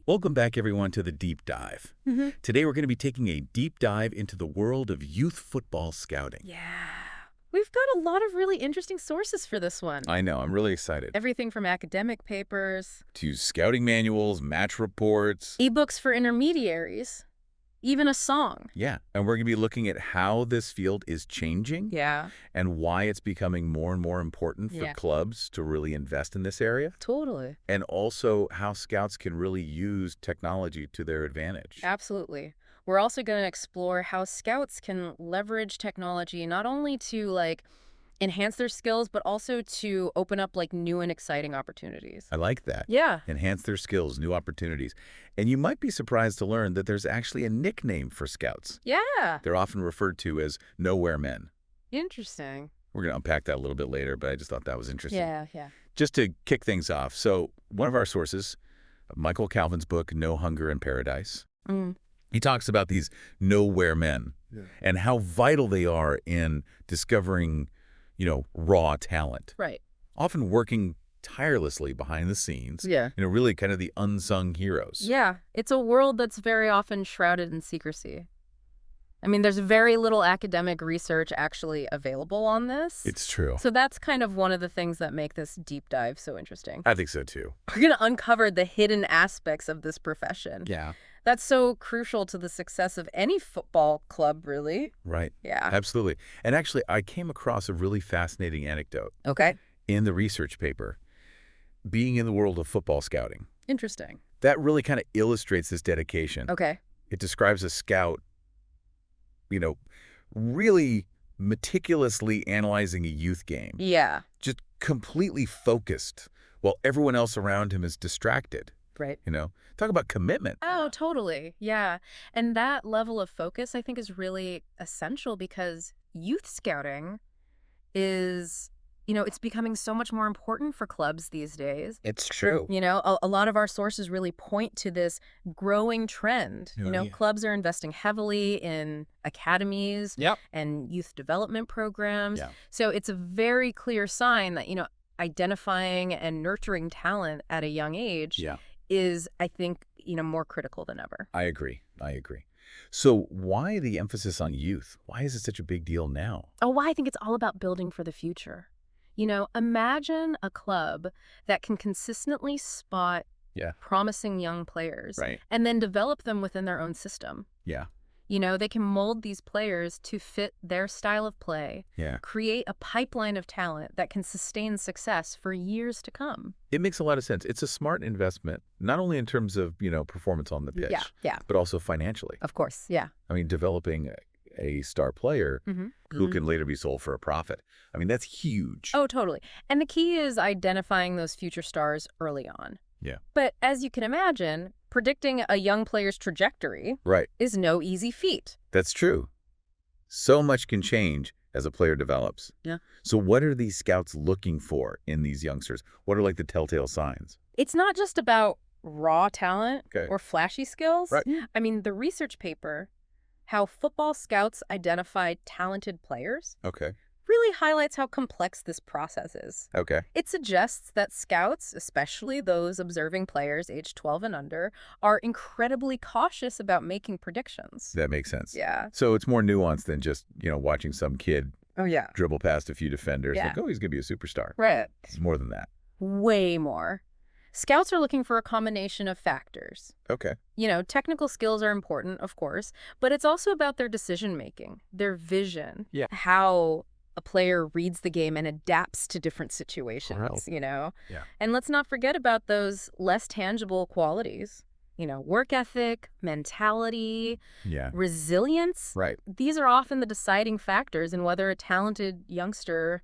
Welcome back, everyone, to the Deep Dive. Today, we're going to be taking a deep dive into the world of youth football scouting. Yeah. We've got a lot of really interesting sources for this one. I know, I'm really excited. Everything from academic papers, To scouting manuals, match reports. ebooks for intermediaries, even a song. Yeah, and we're going to be looking at how this field is changing Yeah. and why it's becoming more and more important for clubs to really invest in this area. Totally. And also how scouts can really use technology to their advantage. Absolutely. We're also going to explore how scouts can leverage technology not only to enhance their skills, but also to open up new and exciting opportunities. I like that. Yeah. Enhance their skills, new opportunities. And you might be surprised to learn that there's actually a nickname for scouts. Yeah. They're often referred to as nowhere men. Interesting. We're going to unpack that a little bit later, but I just thought that was interesting. Yeah. Just to kick things off, so one of our sources, Michael Calvin's book, No Hunger in Paradise, he talks about these nowhere men and how vital they are in discovering, raw talent. Right. Often working tirelessly behind the scenes. Yeah. Really kind of the unsung heroes. Yeah. It's a world that's very often shrouded in secrecy. I mean, there's very little academic research actually available on this. It's true. So that's kind of one of the things that make this deep dive so interesting. I think so, too. We're going to uncover the hidden aspects of this profession. Yeah. That's so crucial to the success of any football club, really. Right. Yeah. Absolutely. And actually, I came across a really fascinating anecdote Okay. in the research paper, being in the world of football scouting. Interesting. That really kind of illustrates this dedication. Okay. It describes a scout, really meticulously analyzing a youth game. Yeah. Just completely focused while everyone else around him is distracted. Right. Talk about commitment. Oh, totally. Yeah. And that level of focus, I think, is really essential because youth scouting is, it's becoming so much more important for clubs these days. It's true. A lot of our sources really point to this growing trend. Clubs are investing heavily in academies and youth development programs. Yeah. So it's a very clear sign that, identifying and nurturing talent at a young age is, I think, more critical than ever. I agree. So why the emphasis on youth? Why is it such a big deal now? Oh, I think it's all about building for the future. Imagine a club that can consistently spot promising young players and then develop them within their own system. Yeah. They can mold these players to fit their style of play, create a pipeline of talent that can sustain success for years to come. It makes a lot of sense. It's a smart investment, not only in terms of, performance on the pitch, but also financially. Of course, yeah. I mean, developing a star player who can later be sold for a profit. I mean, that's huge. Oh, totally. And the key is identifying those future stars early on. Yeah. But as you can imagine, predicting a young player's trajectory is no easy feat. That's true. So much can change as a player develops. Yeah. So what are these scouts looking for in these youngsters? What are the telltale signs? It's not just about raw talent or flashy skills. Right. I mean, the research paper, How Football Scouts Identify Talented Players, really highlights how complex this process is. Okay. It suggests that scouts, especially those observing players aged 12 and under, are incredibly cautious about making predictions. That makes sense. Yeah. So it's more nuanced than just, watching some kid dribble past a few defenders. Yeah. He's going to be a superstar. Right. It's more than that. Way more. Scouts are looking for a combination of factors. Okay. Technical skills are important, of course, but it's also about their decision-making, their vision, how a player reads the game and adapts to different situations, Yeah. And let's not forget about those less tangible qualities, work ethic, mentality, resilience. Right. These are often the deciding factors in whether a talented youngster,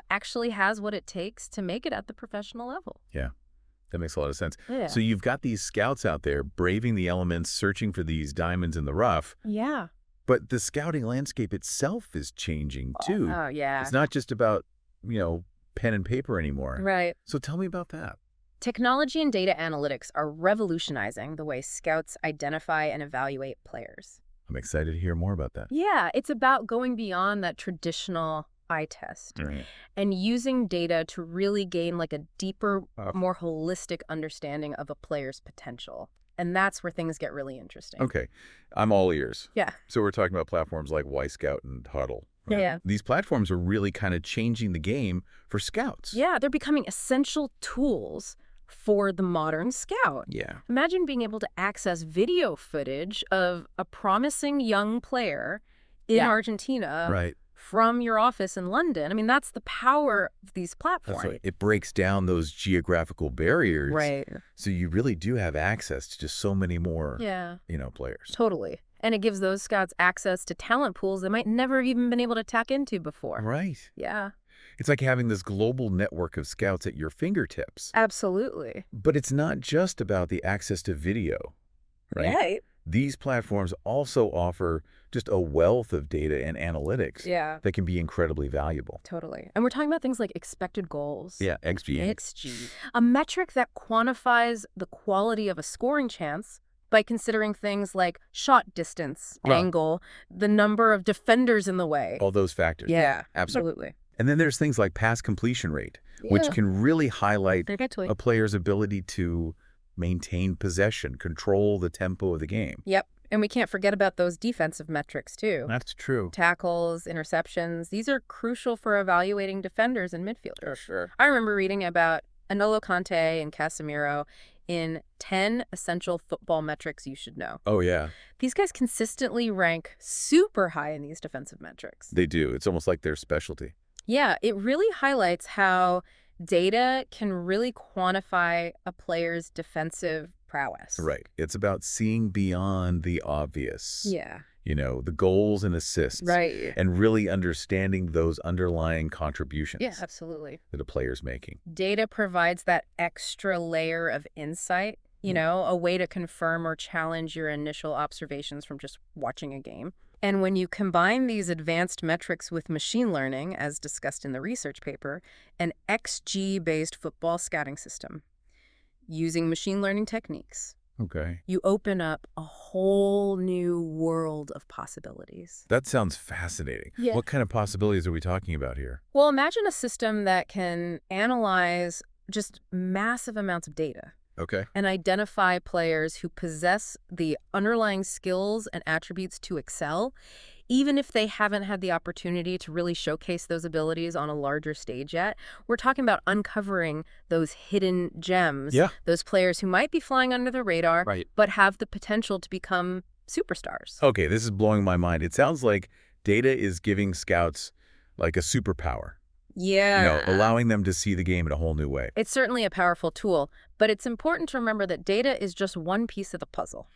actually has what it takes to make it at the professional level. Yeah. That makes a lot of sense. Yeah. So you've got these scouts out there braving the elements, searching for these diamonds in the rough. Yeah. But the scouting landscape itself is changing, too. Oh, yeah. It's not just about, pen and paper anymore. Right. So tell me about that. Technology and data analytics are revolutionizing the way scouts identify and evaluate players. I'm excited to hear more about that. Yeah, it's about going beyond that traditional eye test, Right. and using data to really gain like a deeper, more holistic understanding of a player's potential. And that's where things get really interesting. Okay. I'm all ears. Yeah. So we're talking about platforms like Y-Scout and Huddle. Right? Yeah. These platforms are really kind of changing the game for scouts. Yeah, they're becoming essential tools for the modern scout. Yeah. Imagine being able to access video footage of a promising young player in Argentina Right. from your office in London. I mean, that's the power of these platforms. That's right. It breaks down those geographical barriers. Right. So you really do have access to just so many more, Yeah. players. Totally. And it gives those scouts access to talent pools they might never have even been able to tap into before. Right. Yeah. It's like having this global network of scouts at your fingertips. Absolutely. But it's not just about the access to video, right? Right. These platforms also offer just a wealth of data and analytics that can be incredibly valuable. Totally. And we're talking about things like expected goals. Yeah, XG. XG. A metric that quantifies the quality of a scoring chance by considering things like shot distance, angle, the number of defenders in the way. All those factors. Yeah, absolutely. And then there's things like pass completion rate, which can really highlight a player's ability to maintain possession, control the tempo of the game. Yep. And we can't forget about those defensive metrics, too. That's true. Tackles, interceptions, these are crucial for evaluating defenders and midfielders. Sure. I remember reading about N'Golo Kante and Casemiro in 10 essential football metrics you should know. Oh, yeah. These guys consistently rank super high in these defensive metrics. They do. It's almost like their specialty. Yeah, it really highlights how data can really quantify a player's defensive prowess. Right. It's about seeing beyond the obvious. Yeah. The goals and assists. Right. And really understanding those underlying contributions. Yeah, absolutely. That a player's making. Data provides that extra layer of insight, a way to confirm or challenge your initial observations from just watching a game. And when you combine these advanced metrics with machine learning, as discussed in the research paper, an XG-based football scouting system, using machine learning techniques, you open up a whole new world of possibilities. That sounds fascinating. Yeah. What kind of possibilities are we talking about here? Well, imagine a system that can analyze just massive amounts of data. Okay. And identify players who possess the underlying skills and attributes to excel, even if they haven't had the opportunity to really showcase those abilities on a larger stage yet. We're talking about uncovering those hidden gems, those players who might be flying under the radar, but have the potential to become superstars. Okay, this is blowing my mind. It sounds like data is giving scouts like a superpower. Yeah. Allowing them to see the game in a whole new way. It's certainly a powerful tool, but it's important to remember that data is just one piece of the puzzle.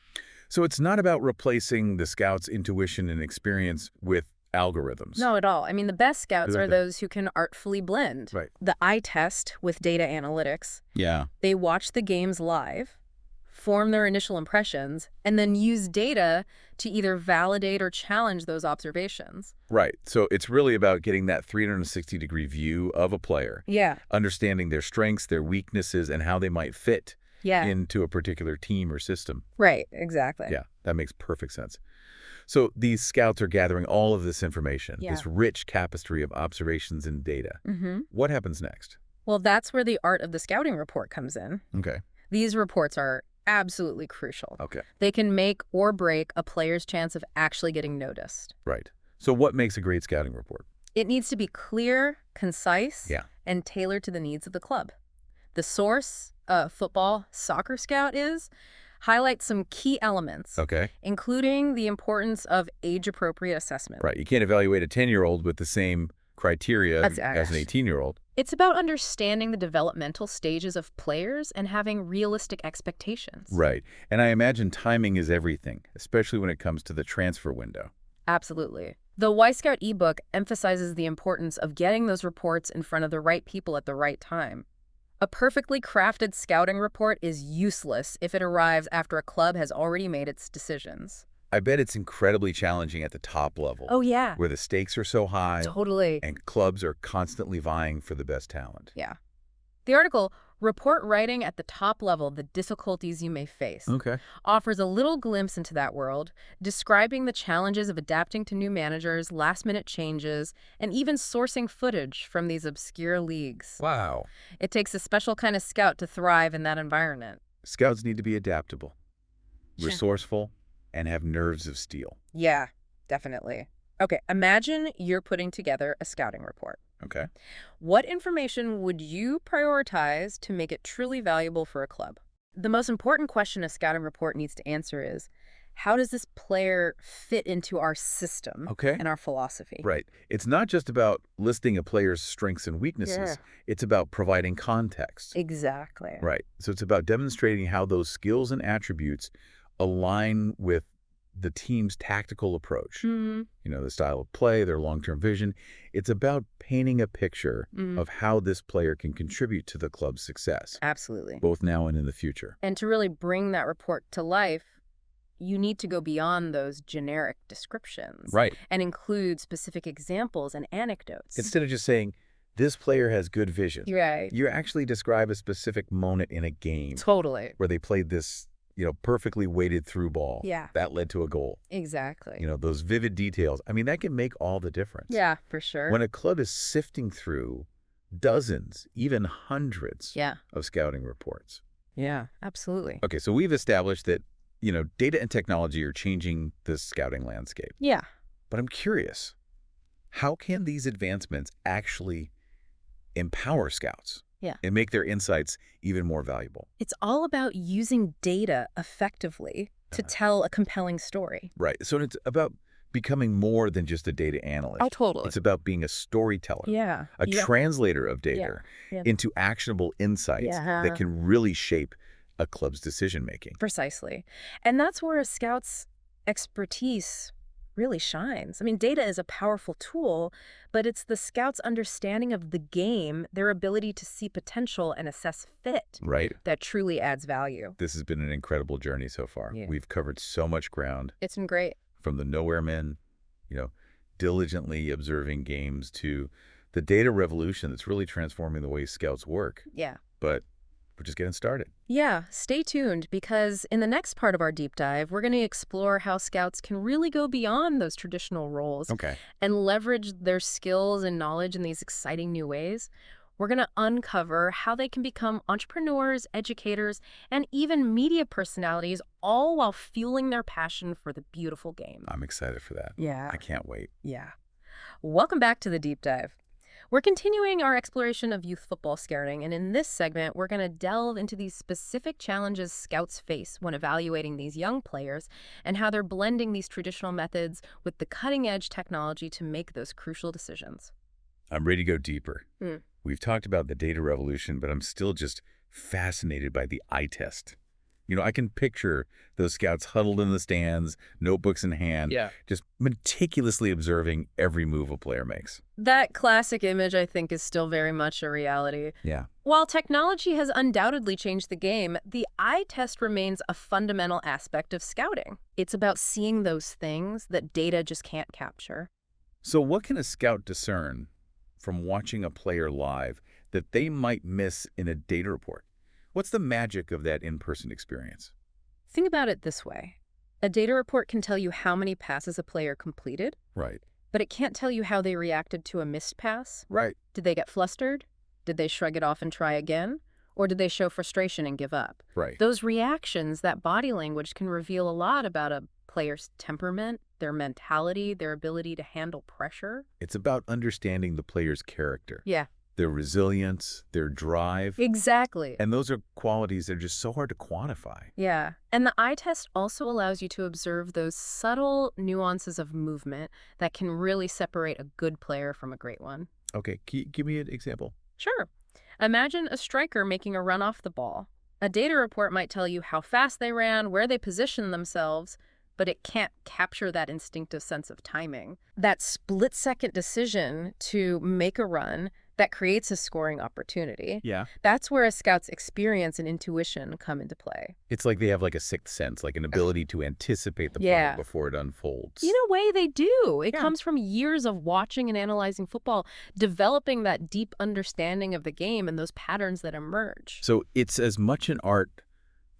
So it's not about replacing the scout's intuition and experience with algorithms. No, at all. I mean, the best scouts are those who can artfully blend. Right. The eye test with data analytics. Yeah. They watch the games live, form their initial impressions, and then use data to either validate or challenge those observations. Right. So it's really about getting that 360-degree view of a player. Yeah. Understanding their strengths, their weaknesses, and how they might fit into a particular team or system. Right. Exactly. Yeah, that makes perfect sense. So these scouts are gathering all of this information, this rich tapestry of observations and data. What happens next? Well, that's where the art of the scouting report comes in. Okay. These reports are absolutely crucial. Okay. They can make or break a player's chance of actually getting noticed. Right. So what makes a great scouting report? It needs to be clear, concise, and tailored to the needs of the club. The source, Football Soccer Scout highlights some key elements, including the importance of age-appropriate assessment. Right. You can't evaluate a 10-year-old with the same criteria as an 18-year-old. It's about understanding the developmental stages of players and having realistic expectations. Right. And I imagine timing is everything, especially when it comes to the transfer window. Absolutely. The Y-Scout ebook emphasizes the importance of getting those reports in front of the right people at the right time. A perfectly crafted scouting report is useless if it arrives after a club has already made its decisions. I bet it's incredibly challenging at the top level. Oh, yeah. Where the stakes are so high. Totally. And clubs are constantly vying for the best talent. Yeah. The article Report writing at the top level the difficulties you may face. Okay. Offers a little glimpse into that world, describing the challenges of adapting to new managers, last-minute changes, and even sourcing footage from these obscure leagues. Wow. It takes a special kind of scout to thrive in that environment. Scouts need to be adaptable, Sure. resourceful, and have nerves of steel. Yeah, definitely. Okay, imagine you're putting together a scouting report. Okay. What information would you prioritize to make it truly valuable for a club? The most important question a scouting report needs to answer is, how does this player fit into our system Okay. and our philosophy? Right. It's not just about listing a player's strengths and weaknesses. Yeah. It's about providing context. Exactly. Right. So it's about demonstrating how those skills and attributes align with the team's tactical approach. Mm-hmm. You know, the style of play, their long-term vision. It's about painting a picture of how this player can contribute to the club's success, Absolutely. both now and in the future. And to really bring that report to life, you need to go beyond those generic descriptions. Right. And include specific examples and anecdotes. Instead of just saying, this player has good vision, Right. you actually describe a specific moment in a game Totally. where they played this, perfectly weighted through ball. Yeah. That led to a goal. Exactly. Those vivid details. I mean, that can make all the difference. Yeah, for sure. When a club is sifting through dozens, even hundreds Yeah. of scouting reports. Yeah, absolutely. Okay, so we've established that, data and technology are changing the scouting landscape. Yeah. But I'm curious, how can these advancements actually empower scouts? Yeah. And make their insights even more valuable? It's all about using data effectively to tell a compelling story. Right. So it's about becoming more than just a data analyst. Oh, totally. It's about being a storyteller, Yeah. a translator of data Yeah. into actionable insights Yeah. that can really shape a club's decision-making. Precisely. And that's where a scout's expertise really shines. I mean, data is a powerful tool, but it's the scout's understanding of the game, their ability to see potential and assess fit, Right. that truly adds value. This has been an incredible journey so far. Yeah. We've covered so much ground, It's been great. from the nowhere men, diligently observing games, to the data revolution that's really transforming the way scouts work. Yeah. But we're just getting started. Yeah, stay tuned, because in the next part of our deep dive, we're going to explore how scouts can really go beyond those traditional roles Okay. and leverage their skills and knowledge in these exciting new ways. We're going to uncover how they can become entrepreneurs, educators, and even media personalities, all while fueling their passion for the beautiful game. I'm excited for that. Yeah. I can't wait. Yeah. Welcome back to the deep dive. We're continuing our exploration of youth football scouting, and in this segment, we're going to delve into these specific challenges scouts face when evaluating these young players and how they're blending these traditional methods with the cutting-edge technology to make those crucial decisions. I'm ready to go deeper. Mm. We've talked about the data revolution, but I'm still just fascinated by the eye test. I can picture those scouts huddled in the stands, notebooks in hand, just meticulously observing every move a player makes. That classic image, I think, is still very much a reality. Yeah. While technology has undoubtedly changed the game, the eye test remains a fundamental aspect of scouting. It's about seeing those things that data just can't capture. So what can a scout discern from watching a player live that they might miss in a data report? What's the magic of that in-person experience? Think about it this way. A data report can tell you how many passes a player completed, Right. but it can't tell you how they reacted to a missed pass. Right. Did they get flustered? Did they shrug it off and try again? Or did they show frustration and give up? Right. Those reactions, that body language, can reveal a lot about a player's temperament, their mentality, their ability to handle pressure. It's about understanding the player's character. Yeah. Their resilience, their drive. Exactly. And those are qualities that are just so hard to quantify. Yeah. And the eye test also allows you to observe those subtle nuances of movement that can really separate a good player from a great one. Okay, can you give me an example? Sure. Imagine a striker making a run off the ball. A data report might tell you how fast they ran, where they positioned themselves, but it can't capture that instinctive sense of timing. That split-second decision to make a run, that creates a scoring opportunity. Yeah. That's where a scout's experience and intuition come into play. It's like they have like a sixth sense, like an ability to anticipate the play Yeah. before it unfolds. In a way, they do. It Yeah. comes from years of watching and analyzing football, developing that deep understanding of the game and those patterns that emerge. So it's as much an art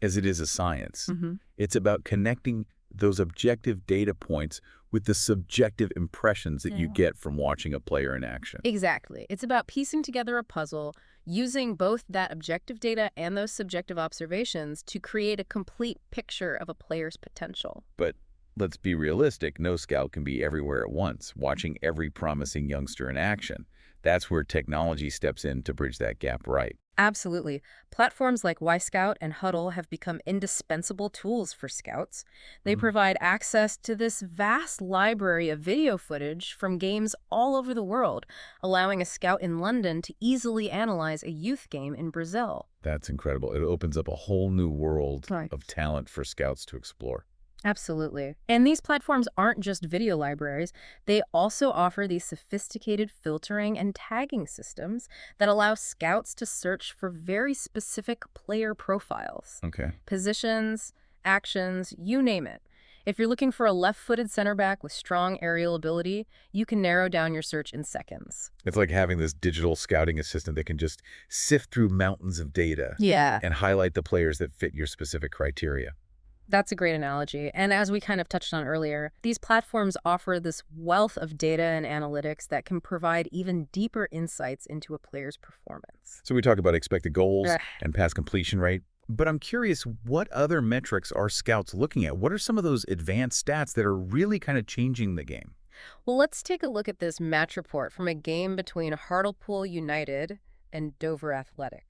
as it is a science. It's about connecting those objective data points with the subjective impressions that you get from watching a player in action. Exactly. It's about piecing together a puzzle, using both that objective data and those subjective observations to create a complete picture of a player's potential. But let's be realistic. No scout can be everywhere at once, watching every promising youngster in action. That's where technology steps in to bridge that gap, right? Absolutely. Platforms like Scout and Huddle have become indispensable tools for scouts. They provide access to this vast library of video footage from games all over the world, allowing a scout in London to easily analyze a youth game in Brazil. That's incredible. It opens up a whole new world Right. of talent for scouts to explore. Absolutely. And these platforms aren't just video libraries. They also offer these sophisticated filtering and tagging systems that allow scouts to search for very specific player profiles. Okay. Positions, actions, you name it. If you're looking for a left-footed center back with strong aerial ability, you can narrow down your search in seconds. It's like having this digital scouting assistant that can just sift through mountains of data Yeah. and highlight the players that fit your specific criteria. That's a great analogy. And as we kind of touched on earlier, these platforms offer this wealth of data and analytics that can provide even deeper insights into a player's performance. So we talk about expected goals Ugh. and pass completion rate, but I'm curious, what other metrics are scouts looking at? What are some of those advanced stats that are really kind of changing the game? Well, let's take a look at this match report from a game between Hartlepool United and Dover Athletic.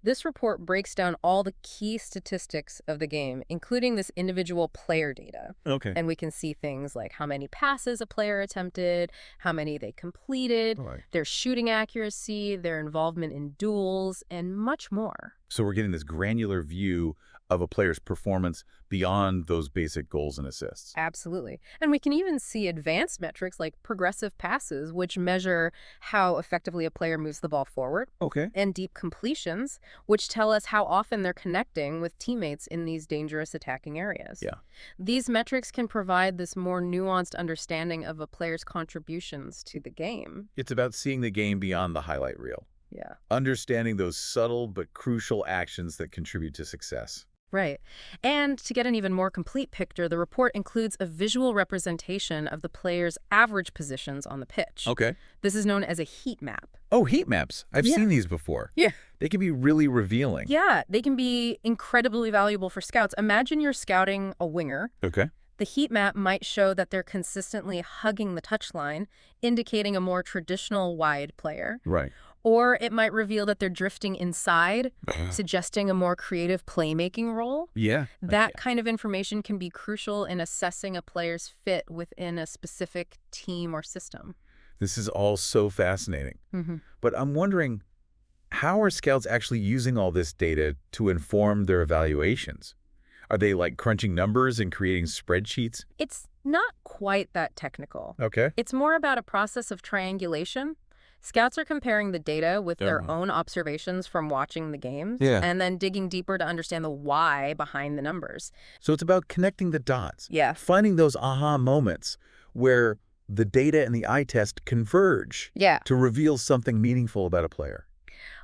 This report breaks down all the key statistics of the game, including this individual player data. Okay. And we can see things like how many passes a player attempted, how many they completed, All right. their shooting accuracy, their involvement in duels, and much more. So we're getting this granular view of a player's performance beyond those basic goals and assists. Absolutely. And we can even see advanced metrics like progressive passes, which measure how effectively a player moves the ball forward, Okay. and deep completions, which tell us how often they're connecting with teammates in these dangerous attacking areas. Yeah. These metrics can provide this more nuanced understanding of a player's contributions to the game. It's about seeing the game beyond the highlight reel, Yeah. understanding those subtle but crucial actions that contribute to success. Right. And to get an even more complete picture, the report includes a visual representation of the player's average positions on the pitch. Okay. This is known as a heat map. Oh, heat maps. I've Yeah. seen these before. Yeah. They can be really revealing. Yeah, they can be incredibly valuable for scouts. Imagine you're scouting a winger. Okay. The heat map might show that they're consistently hugging the touchline, indicating a more traditional wide player. Right. Or it might reveal that they're drifting inside, suggesting a more creative playmaking role. Yeah. That kind of information can be crucial in assessing a player's fit within a specific team or system. This is all so fascinating. But I'm wondering, how are scouts actually using all this data to inform their evaluations? Are they like crunching numbers and creating spreadsheets? It's not quite that technical. Okay. It's more about a process of triangulation. Scouts are comparing the data with their own observations from watching the games, Yeah. and then digging deeper to understand the why behind the numbers. So it's about connecting the dots. Yeah. Finding those aha moments where the data and the eye test converge Yeah. to reveal something meaningful about a player.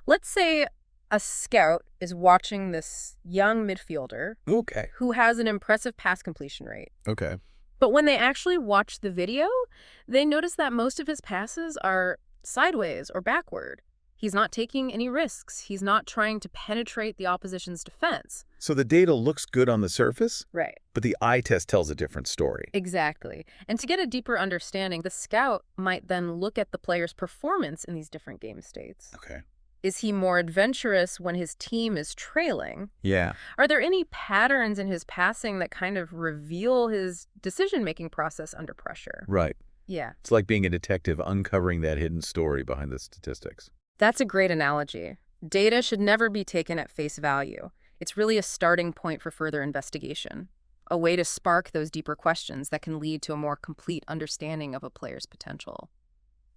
Let's say a scout is watching this young midfielder Okay. who has an impressive pass completion rate. Okay. But when they actually watch the video, they notice that most of his passes are sideways or backward. He's not taking any risks. He's not trying to penetrate the opposition's defense. So the data looks good on the surface, Right. but the eye test tells a different story. Exactly. And to get a deeper understanding, the scout might then look at the player's performance in these different game states. Okay. Is he more adventurous when his team is trailing? Yeah. Are there any patterns in his passing that kind of reveal his decision-making process under pressure? Right. Yeah. It's like being a detective uncovering that hidden story behind the statistics. That's a great analogy. Data should never be taken at face value. It's really a starting point for further investigation, a way to spark those deeper questions that can lead to a more complete understanding of a player's potential.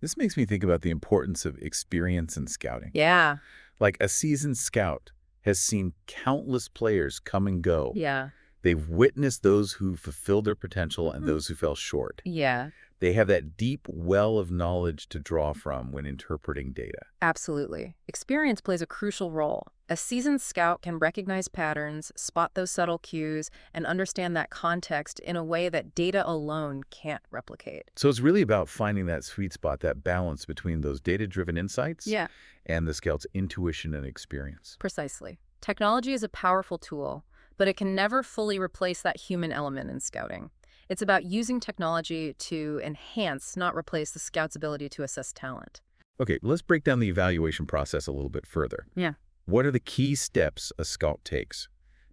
This makes me think about the importance of experience in scouting. Yeah. Like a seasoned scout has seen countless players come and go. Yeah. They've witnessed those who fulfilled their potential and those who fell short. Yeah. They have that deep well of knowledge to draw from when interpreting data. Absolutely. Experience plays a crucial role. A seasoned scout can recognize patterns, spot those subtle cues, and understand that context in a way that data alone can't replicate. So it's really about finding that sweet spot, that balance between those data-driven insights Yeah. and the scout's intuition and experience. Precisely. Technology is a powerful tool, but it can never fully replace that human element in scouting. It's about using technology to enhance, not replace, the scout's ability to assess talent. Okay, let's break down the evaluation process a little bit further. Yeah. What are the key steps a scout takes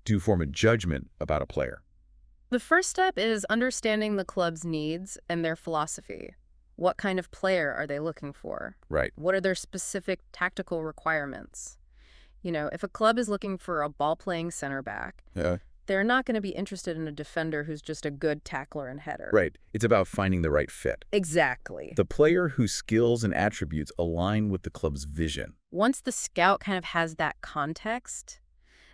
to form a judgment about a player? The first step is understanding the club's needs and their philosophy. What kind of player are they looking for? Right. What are their specific tactical requirements? If a club is looking for a ball-playing center back, they're not going to be interested in a defender who's just a good tackler and header. Right. It's about finding the right fit. Exactly. The player whose skills and attributes align with the club's vision. Once the scout kind of has that context,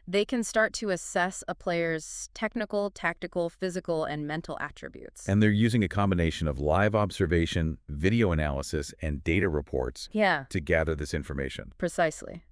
they can start to assess a player's technical, tactical, physical, and mental attributes. And they're using a combination of live observation, video analysis, and data reports to gather this information. Precisely.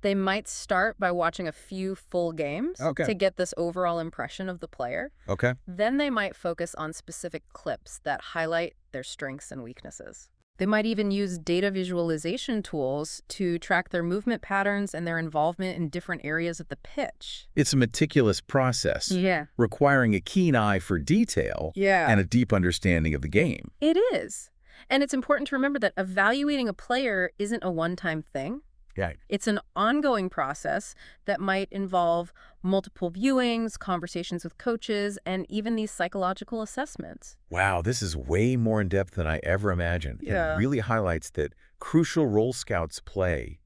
They might start by watching a few full games to get this overall impression of the player. Okay. Then they might focus on specific clips that highlight their strengths and weaknesses. They might even use data visualization tools to track their movement patterns and their involvement in different areas of the pitch. It's a meticulous process, requiring a keen eye for detail and a deep understanding of the game. It is. And it's important to remember that evaluating a player isn't a one-time thing. Right. It's an ongoing process that might involve multiple viewings, conversations with coaches, and even these psychological assessments. Wow, this is way more in-depth than I ever imagined. Yeah. It really highlights that crucial role scouts play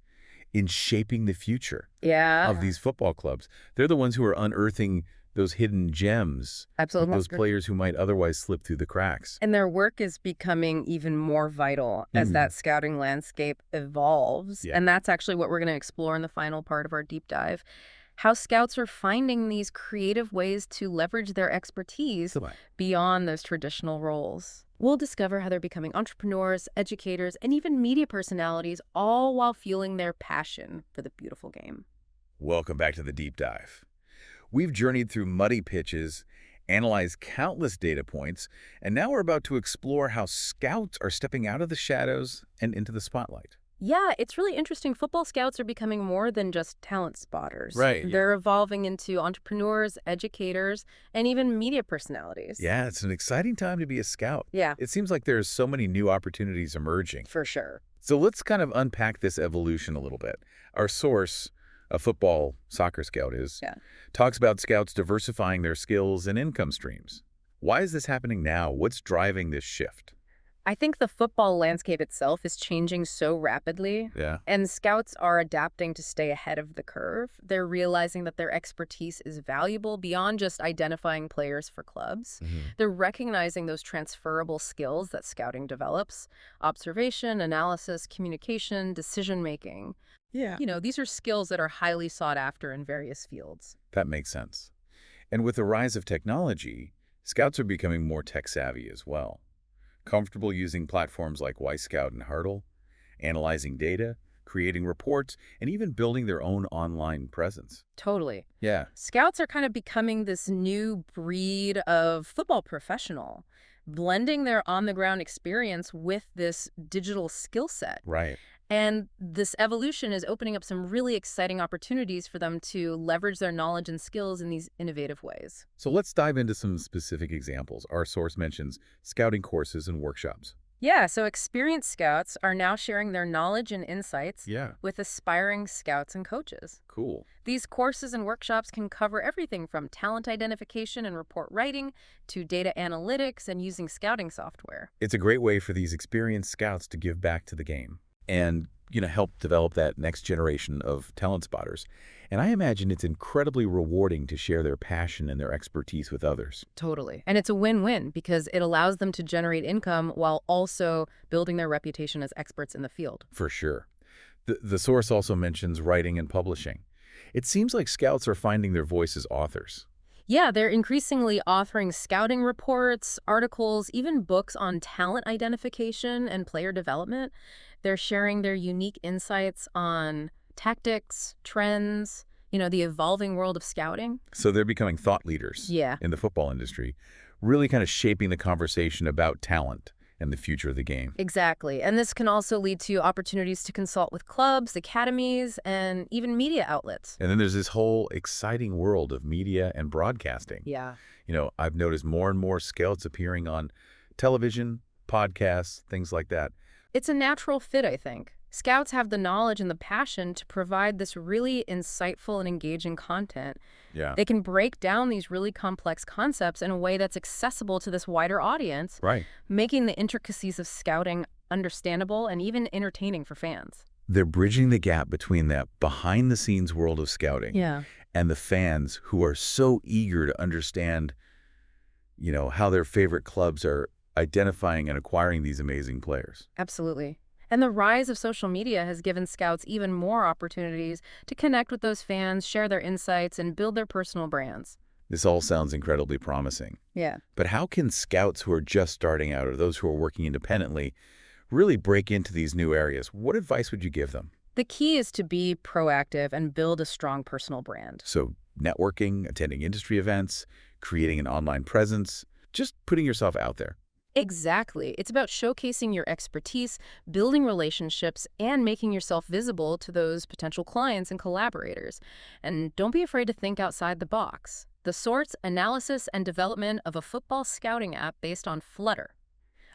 in shaping the future of these football clubs. They're the ones who are unearthing those hidden gems, Absolutely. those players who might otherwise slip through the cracks. And their work is becoming even more vital as that scouting landscape evolves. Yeah. And that's actually what we're going to explore in the final part of our deep dive. How scouts are finding these creative ways to leverage their expertise beyond those traditional roles. We'll discover how they're becoming entrepreneurs, educators, and even media personalities, all while fueling their passion for the beautiful game. Welcome back to the deep dive. We've journeyed through muddy pitches, analyzed countless data points, and now we're about to explore how scouts are stepping out of the shadows and into the spotlight. Yeah, it's really interesting. Football scouts are becoming more than just talent spotters. Right. They're evolving into entrepreneurs, educators, and even media personalities. Yeah, it's an exciting time to be a scout. Yeah. It seems like there's so many new opportunities emerging. For sure. So let's kind of unpack this evolution a little bit. Our source, a football soccer scout talks about scouts diversifying their skills and income streams. Why is this happening now? What's driving this shift? I think the football landscape itself is changing so rapidly. Yeah. And scouts are adapting to stay ahead of the curve. They're realizing that their expertise is valuable beyond just identifying players for clubs. They're recognizing those transferable skills that scouting develops: observation, analysis, communication, decision-making. Yeah. These are skills that are highly sought after in various fields. That makes sense. And with the rise of technology, scouts are becoming more tech-savvy as well. Comfortable using platforms like Y-Scout and Hurdle, analyzing data, creating reports, and even building their own online presence. Totally. Yeah. Scouts are kind of becoming this new breed of football professional, blending their on-the-ground experience with this digital skill set. Right. And this evolution is opening up some really exciting opportunities for them to leverage their knowledge and skills in these innovative ways. So let's dive into some specific examples. Our source mentions scouting courses and workshops. Yeah, so experienced scouts are now sharing their knowledge and insights Yeah. with aspiring scouts and coaches. Cool. These courses and workshops can cover everything from talent identification and report writing to data analytics and using scouting software. It's a great way for these experienced scouts to give back to the game. And help develop that next generation of talent spotters. And I imagine it's incredibly rewarding to share their passion and their expertise with others. Totally. And it's a win-win because it allows them to generate income while also building their reputation as experts in the field. For sure. The source also mentions writing and publishing. It seems like scouts are finding their voice as authors. Yeah, they're increasingly authoring scouting reports, articles, even books on talent identification and player development. They're sharing their unique insights on tactics, trends, the evolving world of scouting. So they're becoming thought leaders Yeah. in the football industry, really kind of shaping the conversation about talent and the future of the game. Exactly. And this can also lead to opportunities to consult with clubs, academies, and even media outlets. And then there's this whole exciting world of media and broadcasting. Yeah. I've noticed more and more scouts appearing on television, podcasts, things like that. It's a natural fit, I think. Scouts have the knowledge and the passion to provide this really insightful and engaging content. Yeah. They can break down these really complex concepts in a way that's accessible to this wider audience, Right. making the intricacies of scouting understandable and even entertaining for fans. They're bridging the gap between that behind-the-scenes world of scouting Yeah. and the fans who are so eager to understand, how their favorite clubs are identifying and acquiring these amazing players. Absolutely. And the rise of social media has given scouts even more opportunities to connect with those fans, share their insights, and build their personal brands. This all sounds incredibly promising. Yeah. But how can scouts who are just starting out or those who are working independently really break into these new areas? What advice would you give them? The key is to be proactive and build a strong personal brand. So networking, attending industry events, creating an online presence, just putting yourself out there. Exactly. It's about showcasing your expertise, building relationships, and making yourself visible to those potential clients and collaborators. And don't be afraid to think outside the box. The source, analysis, and development of a football scouting app based on Flutter.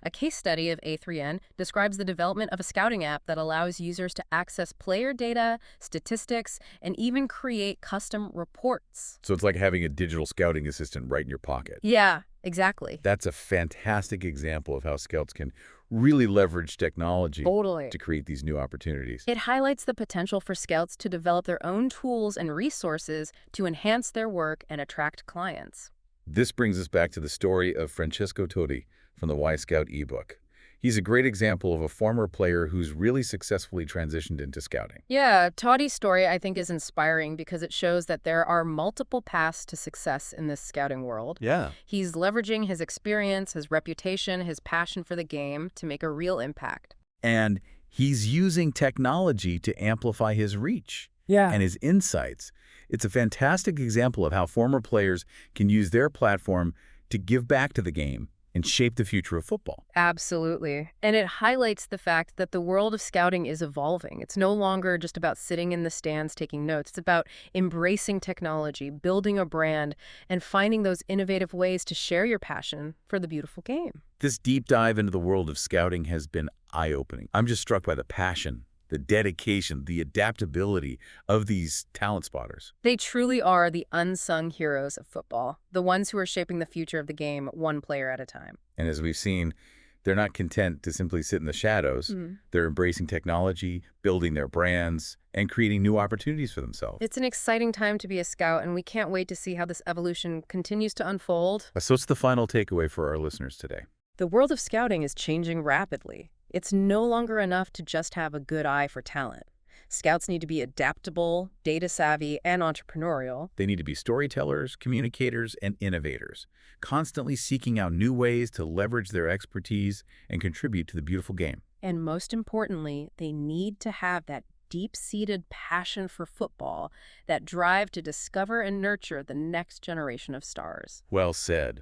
A case study of A3N describes the development of a scouting app that allows users to access player data, statistics, and even create custom reports. So it's like having a digital scouting assistant right in your pocket. Yeah, exactly. That's a fantastic example of how scouts can really leverage technology Totally. to create these new opportunities. It highlights the potential for scouts to develop their own tools and resources to enhance their work and attract clients. This brings us back to the story of Francesco Totti from the Y Scout ebook. He's a great example of a former player who's really successfully transitioned into scouting. Yeah, Toddy's story, I think, is inspiring because it shows that there are multiple paths to success in this scouting world. Yeah. He's leveraging his experience, his reputation, his passion for the game to make a real impact. And he's using technology to amplify his reach and his insights. It's a fantastic example of how former players can use their platform to give back to the game and shape the future of football. Absolutely. And it highlights the fact that the world of scouting is evolving. It's no longer just about sitting in the stands taking notes. It's about embracing technology, building a brand, and finding those innovative ways to share your passion for the beautiful game. This deep dive into the world of scouting has been eye-opening. I'm just struck by the passion, the dedication, the adaptability of these talent spotters. They truly are the unsung heroes of football, the ones who are shaping the future of the game one player at a time. And as we've seen, they're not content to simply sit in the shadows. They're embracing technology, building their brands, and creating new opportunities for themselves. It's an exciting time to be a scout, and we can't wait to see how this evolution continues to unfold. So what's the final takeaway for our listeners today? The world of scouting is changing rapidly. It's no longer enough to just have a good eye for talent. Scouts need to be adaptable, data-savvy, and entrepreneurial. They need to be storytellers, communicators, and innovators, constantly seeking out new ways to leverage their expertise and contribute to the beautiful game. And most importantly, they need to have that deep-seated passion for football, that drive to discover and nurture the next generation of stars. Well said.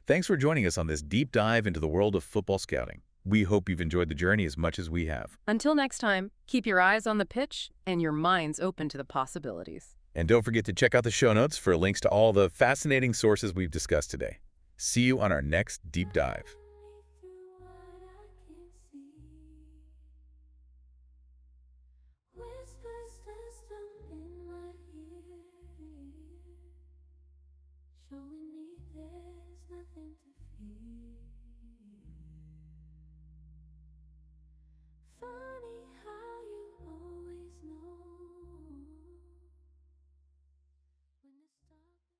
Thanks for joining us on this deep dive into the world of football scouting. We hope you've enjoyed the journey as much as we have. Until next time, keep your eyes on the pitch and your minds open to the possibilities. And don't forget to check out the show notes for links to all the fascinating sources we've discussed today. See you on our next deep dive. Showing me there's nothing to fear.